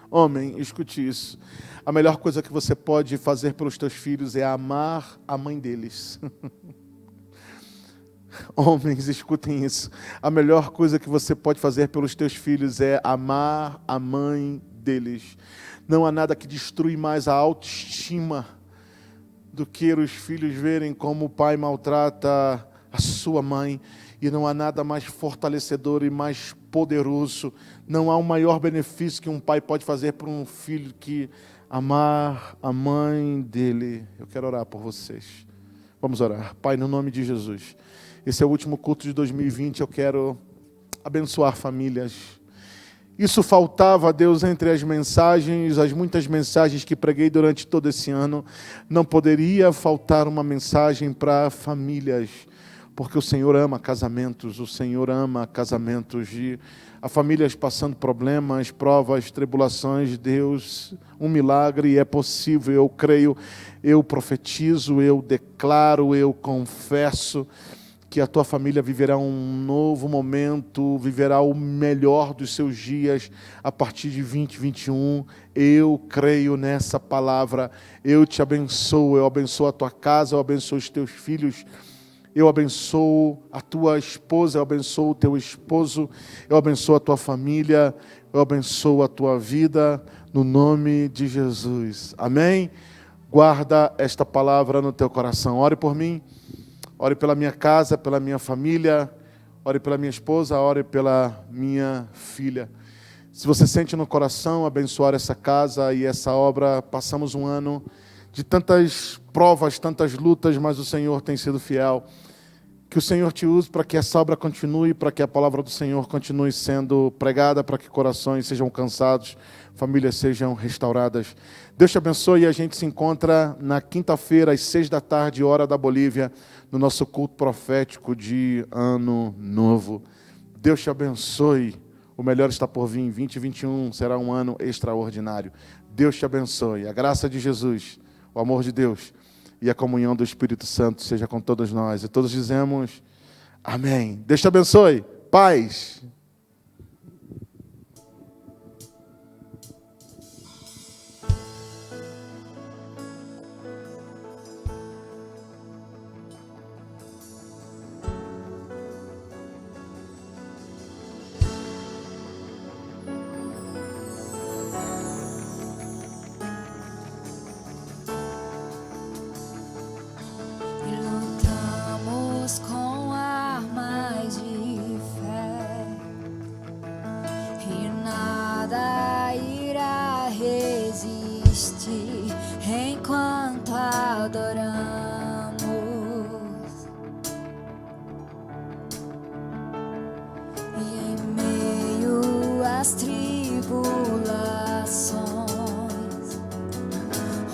Homem, escute isso. A melhor coisa que você pode fazer pelos teus filhos é amar a mãe deles. Homens, escutem isso. A melhor coisa que você pode fazer pelos teus filhos é amar a mãe deles. Não há nada que destrui mais a autoestima do que os filhos verem como o pai maltrata a sua mãe. E não há nada mais fortalecedor e mais poderoso. Não há um maior benefício que um pai pode fazer para um filho que amar a mãe dele. Eu quero orar por vocês. Vamos orar. Pai, no nome de Jesus. Esse é o último culto de 2020. Eu quero abençoar famílias. Isso faltava a Deus entre as mensagens, as muitas mensagens que preguei durante todo esse ano. Não poderia faltar uma mensagem para famílias. Porque o Senhor ama casamentos, o Senhor ama casamentos, e há famílias passando problemas, provas, tribulações. Deus, um milagre é possível, eu creio, eu profetizo, eu declaro, eu confesso que a tua família viverá um novo momento, viverá o melhor dos seus dias a partir de 2021. Eu creio nessa palavra, eu te abençoo, eu abençoo a tua casa, eu abençoo os teus filhos. Eu abençoo a tua esposa, eu abençoo o teu esposo, eu abençoo a tua família, eu abençoo a tua vida, no nome de Jesus. Amém? Guarda esta palavra no teu coração. Ore por mim, ore pela minha casa, pela minha família, ore pela minha esposa, ore pela minha filha. Se você sente no coração abençoar essa casa e essa obra, passamos um ano de tantas provas, tantas lutas, mas o Senhor tem sido fiel. Que o Senhor te use para que essa obra continue, para que a palavra do Senhor continue sendo pregada, para que corações sejam alcançados, famílias sejam restauradas. Deus te abençoe e a gente se encontra na quinta-feira, às 6 da tarde, hora da Bolívia, no nosso culto profético de Ano Novo. Deus te abençoe. O melhor está por vir. 2021 será um ano extraordinário. Deus te abençoe. A graça de Jesus, o amor de Deus e a comunhão do Espírito Santo seja com todos nós. E todos dizemos amém. Deus te abençoe. Paz. Lutamos com armas de fé e nada irá resistir enquanto adoramos. E em meio às tribulações,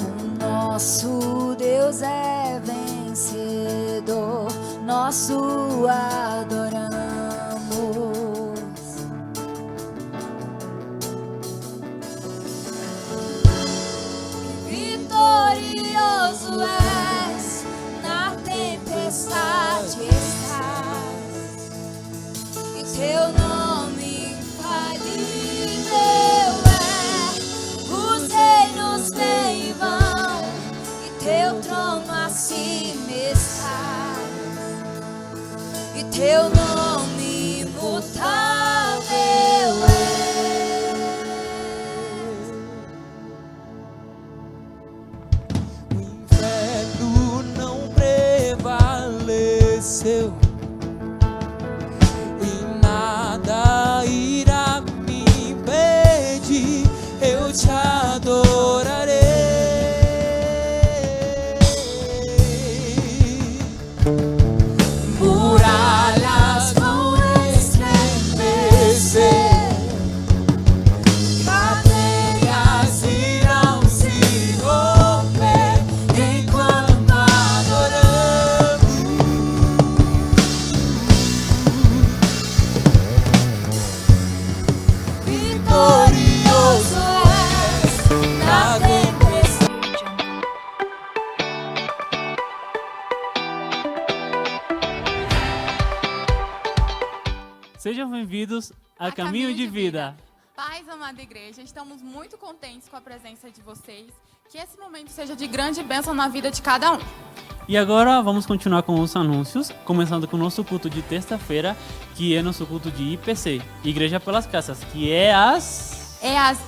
o nosso Deus é vencedor, nosso adoramos. Vitorioso és, na tempestade estás, e teu nome infalível é. Os reinos vêm e vão, e teu trono acima está, e teu nome imutável é. O inferno não prevaleceu e nada irá me impedir. Eu te adorarei. Muralhas indivíduos a caminho de vida. Paz, amada igreja, estamos muito contentes com a presença de vocês. Que esse momento seja de grande bênção na vida de cada um. E agora vamos continuar com os anúncios, começando com o nosso culto de terça-feira, que é nosso culto de IPC, Igreja pelas Casas, que é às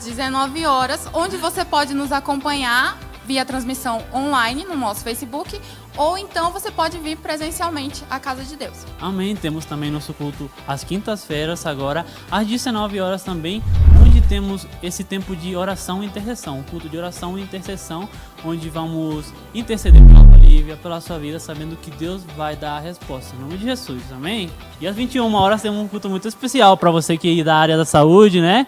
19 horas, onde você pode nos acompanhar via transmissão online no nosso Facebook, ou então você pode vir presencialmente à Casa de Deus. Amém. Temos também nosso culto às quintas-feiras, agora às 19 horas também, onde temos esse tempo de oração e intercessão, um culto de oração e intercessão, onde vamos interceder pela Bolívia, pela sua vida, sabendo que Deus vai dar a resposta, em nome de Jesus, amém? E às 21 horas temos um culto muito especial para você que é da área da saúde, né?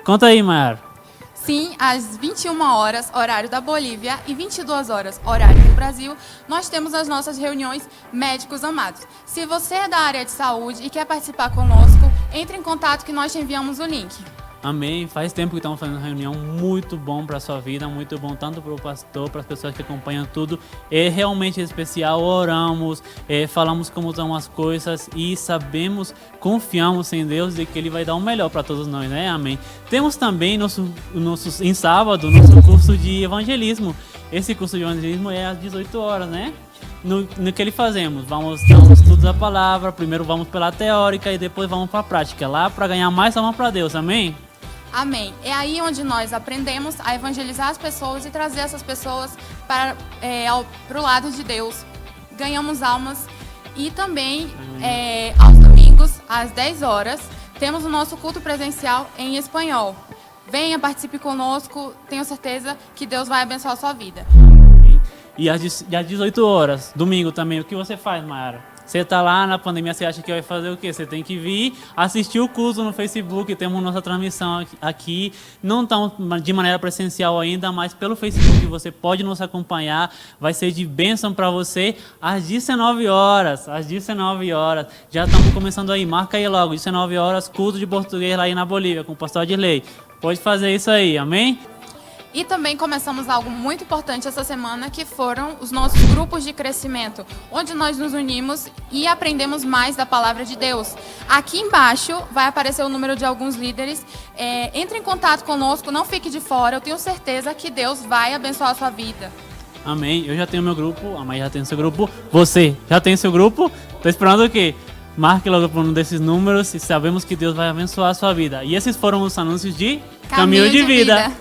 Conta aí, Mayara. Sim, às 21 horas, horário da Bolívia, e 22 horas, horário do Brasil, nós temos as nossas reuniões Médicos Amados. Se você é da área de saúde e quer participar conosco, entre em contato que nós te enviamos o link. Amém. Faz tempo que estamos fazendo uma reunião muito bom para a sua vida, muito bom tanto para o pastor, para as pessoas que acompanham tudo. É realmente especial, oramos, falamos como estão as coisas e sabemos, confiamos em Deus de que Ele vai dar o melhor para todos nós, né? Amém. Temos também em sábado, nosso curso de evangelismo. Esse curso de evangelismo é às 18 horas, né? No que ele fazemos, vamos ter um estudo da palavra, primeiro vamos pela teórica e depois vamos para a prática, lá para ganhar mais alma para Deus, amém? Amém. É aí onde nós aprendemos a evangelizar as pessoas e trazer essas pessoas para o lado de Deus. Ganhamos almas e também aos domingos, às 10 horas, temos o nosso culto presencial em espanhol. Venha, participe conosco, tenho certeza que Deus vai abençoar a sua vida. E às 18 horas, domingo também, o que você faz, Mayara? Você tá lá na pandemia, você acha que vai fazer o quê? Você tem que vir assistir o curso no Facebook, temos nossa transmissão aqui, não estamos de maneira presencial ainda, mas pelo Facebook você pode nos acompanhar, vai ser de bênção para você às 19 horas, já estamos começando aí, marca aí logo, 19 horas, culto de português lá aí na Bolívia, com o pastor Adilei, pode fazer isso aí, amém? E também começamos algo muito importante essa semana, que foram os nossos grupos de crescimento, onde nós nos unimos e aprendemos mais da palavra de Deus. Aqui embaixo vai aparecer o número de alguns líderes. Entre em contato conosco, não fique de fora, eu tenho certeza que Deus vai abençoar a sua vida. Amém. Eu já tenho meu grupo, a Mãe já tem seu grupo, você já tem seu grupo, tô esperando o quê? Marque logo por um desses números e sabemos que Deus vai abençoar a sua vida. E esses foram os anúncios de Caminho de Vida.